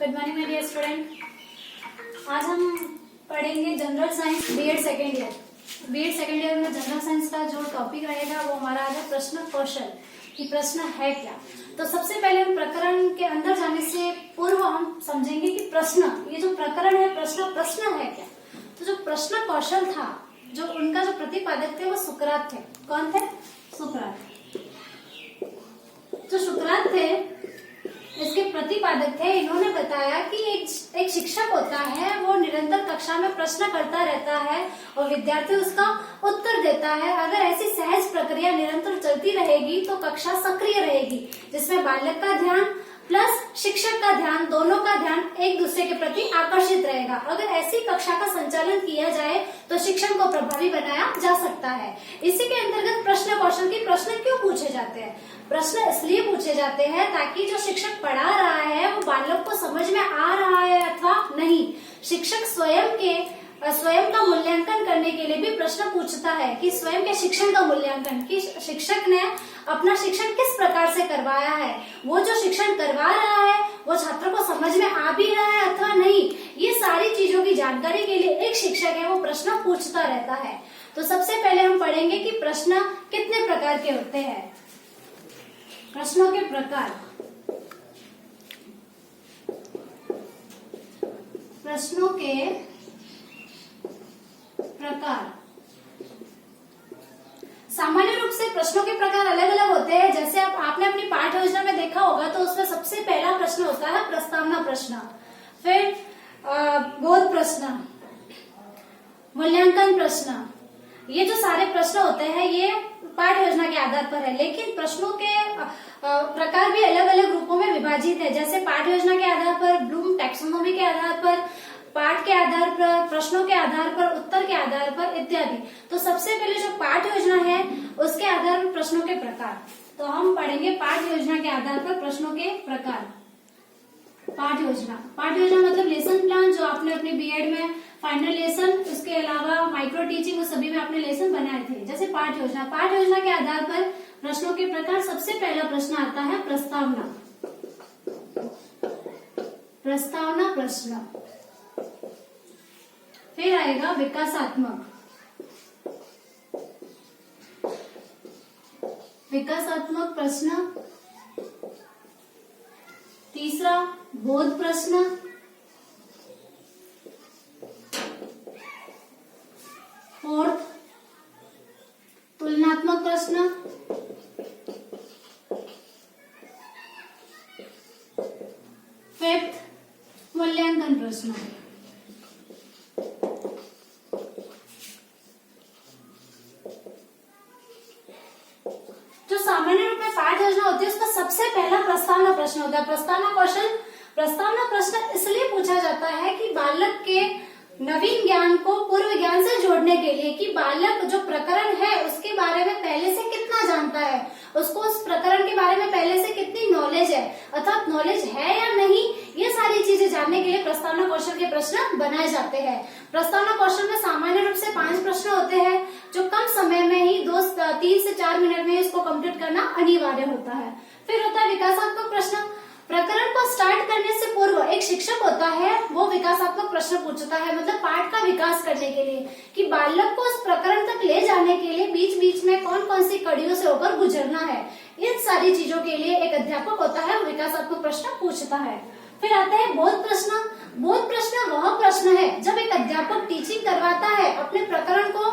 Good morning my dear student. आज हम पढ़ेंगे general science BEd second year. BEd second year में general science का जो टॉपिक रहेगा वो हमारा आज है प्रश्न कौशल, कि प्रश्न है क्या। तो सबसे पहले हम प्रकरण के अंदर जाने से पूर्व हम समझेंगे कि प्रश्न, ये जो प्रकरण है प्रश्न है क्या। तो जो प्रश्न कौशल था, जो उनका जो प्रतिपादक थे वो सुकरात थे। कौन थे? सुकरात। जो सुकरात थे इसके प्रतिपादक थे। इन्होंने बताया कि एक शिक्षक होता है, वो निरंतर कक्षा में प्रश्न करता रहता है और विद्यार्थी उसका उत्तर देता है। अगर ऐसी सहज प्रक्रिया निरंतर चलती रहेगी तो कक्षा सक्रिय रहेगी, जिसमें बालक का ध्यान प्लस शिक्षक का ध्यान, दोनों का ध्यान एक दूसरे के प्रति आकर्षित रहेगा। अगर ऐसी कक्षा का संचालन किया जाए तो शिक्षण को प्रभावी बनाया जा सकता है। इसी के अंतर्गत प्रश्न कौशल के प्रश्न क्यों पूछे जाते हैं? प्रश्न इसलिए पूछे जाते हैं ताकि जो शिक्षक पढ़ा रहा है वो बालक को समझ में आ रहा है अथवा नहीं। शिक्षक स्वयं का मूल्यांकन करने के लिए भी प्रश्न पूछता है कि स्वयं के शिक्षण का मूल्यांकन, कि शिक्षक ने अपना शिक्षण किस प्रकार से करवाया है, वो जो शिक्षण करवा रहा है वो छात्र को समझ में आ भी रहा है अथवा नहीं। ये सारी चीजों की जानकारी के लिए एक शिक्षक है वो प्रश्न पूछता रहता है। तो सबसे पहले हम पढ़ेंगे कि प्रश्न कितने प्रकार के होते हैं। प्रश्नों के प्रकार। प्रश्नों के प्रकार। सामान्य रूप से प्रश्नों के प्रकार अलग अलग होते हैं। जैसे आपने अपनी पाठ्य योजना में देखा होगा तो उसमें सबसे पहला प्रश्न होता है प्रस्तावना प्रश्न, फिर बोध प्रश्न, मूल्यांकन प्रश्न। ये जो सारे प्रश्न होते हैं ये पाठ्य योजना के आधार पर है, लेकिन प्रश्नों के प्रकार भी अलग अलग रूपों में विभाजित है। जैसे पाठ्य योजना के आधार पर, ब्लूम टैक्सोनॉमी के आधार पर, पाठ के आधार पर, प्रश्नों के आधार पर, उत्तर के आधार पर इत्यादि। तो सबसे पहले जो पाठ्य योजना है उसके आधार पर प्रश्नों के प्रकार। तो हम पढ़ेंगे पाठ्य योजना के आधार पर प्रश्नों के प्रकार। पाठ्य योजना मतलब लेसन प्लान, जो आपने अपने बीएड में फाइनल लेसन, उसके अलावा माइक्रो टीचिंग, उस सभी में आपने लेसन बनाए थे। जैसे पाठ्य योजना के आधार पर प्रश्नों के प्रकार। सबसे पहला प्रश्न आता है प्रस्तावना प्रश्न, फिर आएगा विकासात्मक प्रश्न, तीसरा बोध प्रश्न, फोर्थ तुलनात्मक प्रश्न, फिफ्थ मूल्यांकन प्रश्न। जो सामान्य रूप में पाठ्य योजना होती है उसका सबसे पहला प्रस्तावना प्रश्न होता है। प्रस्तावना प्रश्न इसलिए पूछा जाता है कि बालक के नवीन ज्ञान को पूर्व ज्ञान से जोड़ने के लिए, कि बालक जो प्रकरण है उसके बारे में पहले से कितना जानता है, उसको उस प्रकरण के बारे में पहले से कितनी नॉलेज है, अर्थात नॉलेज है या नहीं, ये सारी चीजें जानने के लिए प्रस्तावना कौशल के प्रश्न बनाए जाते हैं। प्रस्तावना कौशल में सामान्य रूप से 5 प्रश्न होते हैं, जो कम समय में ही 3 से 4 मिनट में इसको कंप्लीट करना अनिवार्य होता है। फिर होता है विकासात्मक प्रश्न। प्रकरण को स्टार्ट करने से पूर्व एक शिक्षक होता है, वो विकासात्मक प्रश्न पूछता है, मतलब पाठ का विकास करने के लिए, कि बालक को उस प्रकरण तक ले जाने के लिए बीच बीच में कौन कौन सी कड़ियों से होकर गुजरना है। इन सारी चीजों के लिए एक अध्यापक होता है, विकासात्मक प्रश्न पूछता है। फिर आता है बोध प्रश्न। बोध प्रश्न वह प्रश्न है जब एक अध्यापक टीचिंग करवाता है, अपने प्रकरण को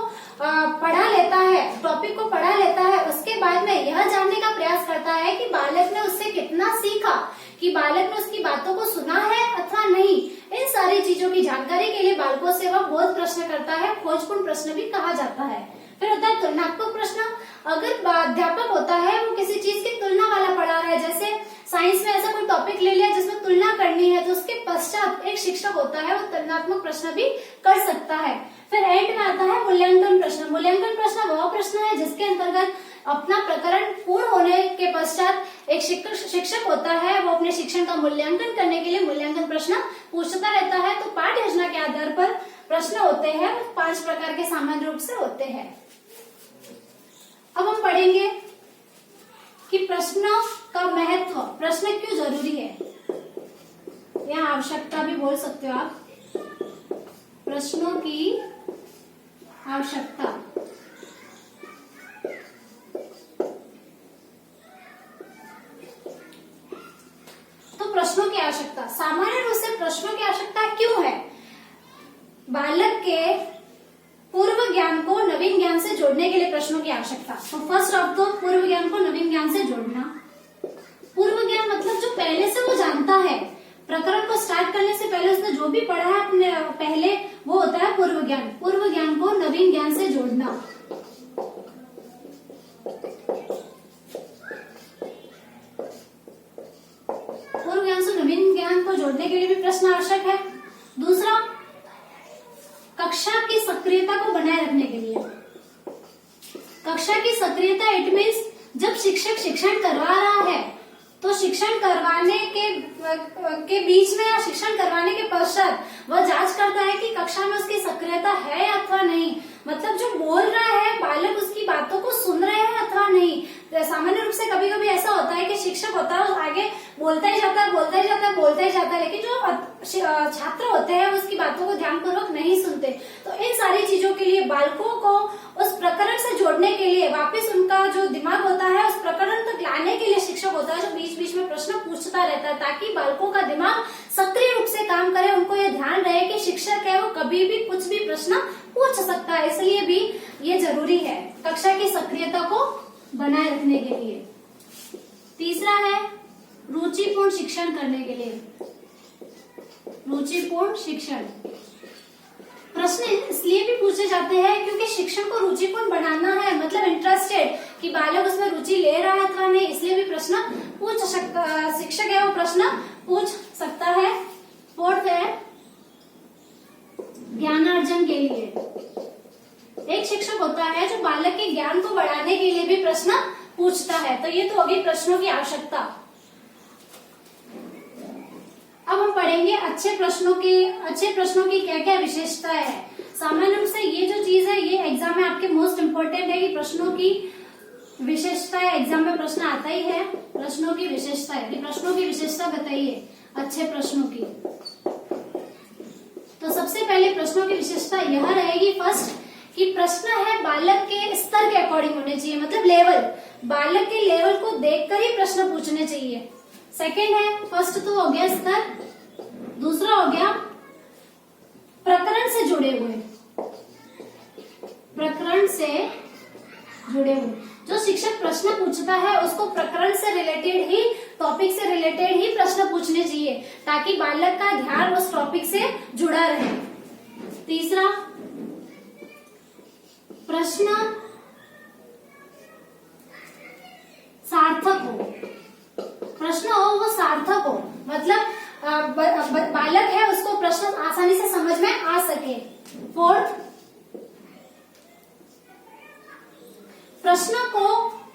पढ़ा लेता है, टॉपिक को पढ़ा लेता है, उसके बाद में यह जानने का प्रयास करता है कि बालक ने उससे कितना सीखा, कि बालक ने उसकी बातों को सुना है अथवा नहीं। इन सारी चीजों की जानकारी के लिए बालकों से वह बोध प्रश्न करता है, खोजपूर्ण प्रश्न भी कहा जाता है। फिर होता है तुलनात्मक प्रश्न। अगर अध्यापक होता है वो किसी चीज की तुलना वाला पढ़ा रहा है, जैसे साइंस में ऐसा कोई टॉपिक ले लिया जिसमें तुलना करनी है, तो उसके पश्चात एक शिक्षक होता है वो तुलनात्मक प्रश्न भी कर सकता है। फिर एंड में आता है मूल्यांकन प्रश्न। मूल्यांकन प्रश्न वह प्रश्न है जिसके अंतर्गत अपना प्रकरण पूर्ण होने के पश्चात एक शिक्षक होता है, वो अपने शिक्षण का मूल्यांकन करने के लिए मूल्यांकन प्रश्न पूछता रहता है। तो पाठ्य योजना के आधार पर प्रश्न होते हैं, 5 प्रकार के सामान्य रूप से होते हैं। अब हम पढ़ेंगे कि प्रश्नों का महत्व, प्रश्न क्यों जरूरी है। या आवश्यकता भी बोल सकते हो आप, प्रश्नों की आवश्यकता। तो प्रश्नों की आवश्यकता, सामान्य रूप से प्रश्नों की आवश्यकता क्यों है? बालक के पूर्व ज्ञान को नवीन ज्ञान से जोड़ने के लिए प्रश्नों की आवश्यकता। तो फर्स्ट ऑफ तो पूर्व ज्ञान को नवीन ज्ञान से जोड़ना। पूर्व ज्ञान मतलब जो पहले से वो जानता है, प्रकरण को स्टार्ट करने से पहले उसने जो भी पढ़ा है अपने पहले, वो होता है पूर्व ज्ञान। पूर्व ज्ञान को नवीन ज्ञान से जोड़ना। पूर्व ज्ञान से नवीन ज्ञान को जोड़ने के लिए भी प्रश्न आवश्यक है। दूसरा, कक्षा की सक्रियता को बनाए रखने के लिए। कक्षा की सक्रियता इट मीन्स जब शिक्षक शिक्षण करवा रहा है तो शिक्षण करवाने के बीच में या शिक्षण करवाने के पश्चात वह जांच करता है कि कक्षा में उसकी सक्रियता है अथवा नहीं। मतलब जो बोल रहा है बालक उसकी बातों को सुन रहे हैं अथवा नहीं। सामान्य रूप से कभी कभी ऐसा होता है कि शिक्षक होता है आगे बोलता ही जाता है, लेकिन जो छात्र होते हैं उसकी बातों को ध्यानपूर्वक नहीं सुनते। तो इन सारी चीजों के लिए बालकों को उस प्रकरण से जोड़ने के लिए, वापस उनका जो दिमाग होता है उस प्रकरण तक लाने के लिए शिक्षक होता है जो बीच बीच में प्रश्न पूछता रहता है, ताकि बालकों का दिमाग सक्रिय रूप से काम करे। उनको ये ध्यान रहे कि शिक्षक है वो कभी भी कुछ भी प्रश्न पूछ सकता है, इसलिए भी ये जरूरी है कक्षा की सक्रियता को बनाए रखने के लिए। तीसरा है रुचिपूर्ण शिक्षण करने के लिए। रुचिपूर्ण शिक्षण, प्रश्न इसलिए भी पूछे जाते हैं क्योंकि शिक्षण को रुचिपूर्ण बनाना है, मतलब इंटरेस्टेड, कि बालक उसमें रुचि ले रहा है अथवा नहीं, इसलिए भी प्रश्न पूछ सकता, शिक्षक है वो प्रश्न पूछ सकता है। फोर्थ है ज्ञानार्जन के लिए। एक शिक्षक होता है जो बालक के ज्ञान को बढ़ाने के लिए भी प्रश्न पूछता है। तो ये तो होगी प्रश्नों की आवश्यकता। अब हम पढ़ेंगे अच्छे प्रश्नों की क्या क्या विशेषताएं है। सामान्य रूप से ये जो चीज है ये एग्जाम में आपके मोस्ट इम्पोर्टेंट है कि प्रश्नों की विशेषताएं, एग्जाम में प्रश्न आता ही है प्रश्नों की विशेषताएं, कि प्रश्नों की विशेषता बताइए अच्छे प्रश्नों की। तो सबसे पहले प्रश्नों की विशेषता यह रहेगी फर्स्ट, कि प्रश्न है बालक के स्तर के अकॉर्डिंग होने चाहिए, मतलब लेवल, बालक के लेवल को देखकर ही प्रश्न पूछने चाहिए। सेकंड है, फर्स्ट तो हो गया स्तर, दूसरा हो गया प्रकरण से जुड़े हुए। प्रकरण से जुड़े हुए, जो शिक्षक प्रश्न पूछता है उसको प्रकरण से रिलेटेड ही, टॉपिक से रिलेटेड ही प्रश्न पूछने चाहिए, ताकि बालक का ध्यान उस टॉपिक से जुड़ा रहे। तीसरा, प्रश्न सार्थक हो, प्रश्न हो वो सार्थक हो, मतलब बालक है उसको प्रश्न आसानी से समझ में आ सके। फोर्थ, प्रश्न को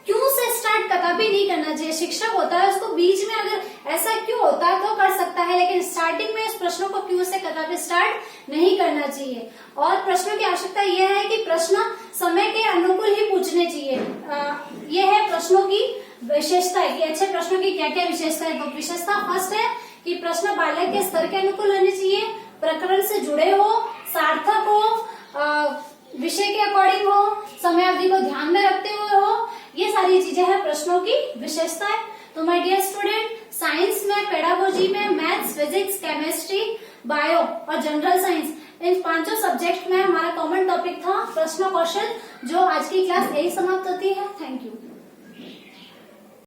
क्यों से स्टार्ट कभी नहीं करना चाहिए। शिक्षक होता है उसको बीच में अगर ऐसा क्यों होता है तो कर सकता है, लेकिन स्टार्टिंग में इस प्रश्नों को क्यों से कभी स्टार्ट नहीं करना चाहिए। और प्रश्नों की आवश्यकता यह है कि प्रश्न समय के अनुकूल ही पूछने चाहिए। यह है प्रश्नों की विशेषता है कि अच्छे प्रश्नों की क्या क्या विशेषता है। तो विशेषता फर्स्ट है कि प्रश्न बालक के स्तर के अनुकूल होने चाहिए, प्रकरण से जुड़े हो, सार्थक हो, विषय के अकॉर्डिंग हो, समय अवधि को ध्यान में रखते हुए हो। ये सारी चीजें हैं प्रश्नों की विशेषताएं। तो माय डियर स्टूडेंट, साइंस में, पेडागोजी में, मैथ्स, फिजिक्स, केमिस्ट्री, बायो और जनरल साइंस, इन पांचों सब्जेक्ट में हमारा कॉमन टॉपिक था प्रश्न कौशल, जो आज की क्लास यही समाप्त होती है। Thank you.